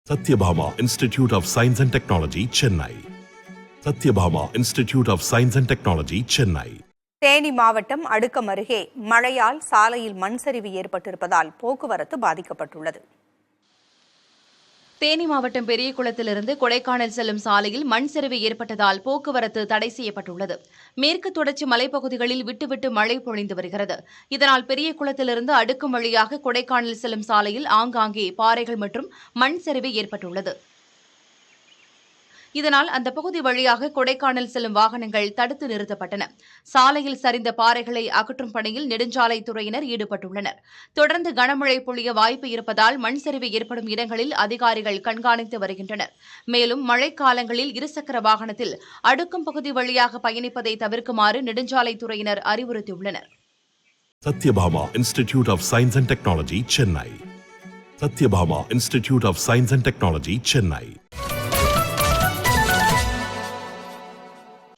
Satyabhama Institute of Science and Technology, Chennai. Satyabhama Institute of Science and Technology, Chennai. Theni மாவட்டம் அடுக்கம் அருகே மழையால் சாலையில் மண் சரிவு ஏற்பட்டிருப்பதால் போக்குவரத்து பாதிக்கப்பட்டுள்ளது. தேனி மாவட்டம் பெரியகுளத்திலிருந்து கொடைக்கானல் செல்லும் சாலையில் மண் சரிவு ஏற்பட்டதால் போக்குவரத்து தடை செய்யப்பட்டுள்ளது. மேற்கு தொடர்ச்சி மலைப்பகுதிகளில் விட்டுவிட்டு மழை பொழிந்து வருகிறது. இதனால் பெரியகுளத்திலிருந்து அடுக்கும் வழியாக கொடைக்கானல் செல்லும் சாலையில் ஆங்காங்கே பாறைகள் மற்றும் மண் சரிவு ஏற்பட்டுள்ளது. இதனால் அந்த பகுதி வழியாக கொடைக்கானல் செல்லும் வாகனங்கள் தடுத்து நிறுத்தப்பட்டன. சாலையில் சரிந்த பாறைகளை அகற்றும் பணியில் நெடுஞ்சாலைத்துறையினர் ஈடுபட்டுள்ளனர். தொடர்ந்து கனமழை பொழிய வாய்ப்பு இருப்பதால் மண் சரிவு ஏற்படும் இடங்களில் அதிகாரிகள் கண்காணித்து வருகின்றனர். மேலும் மழைக்காலங்களில் இருசக்கர வாகனத்தில் அடுக்கும் பகுதி வழியாக பயணிப்பதை தவிர்க்குமாறு நெடுஞ்சாலைத்துறையினர் அறிவுறுத்தியுள்ளனர். Satyabhama Institute of Science and Technology, Chennai. Satyabhama Institute of Science and Technology, Chennai.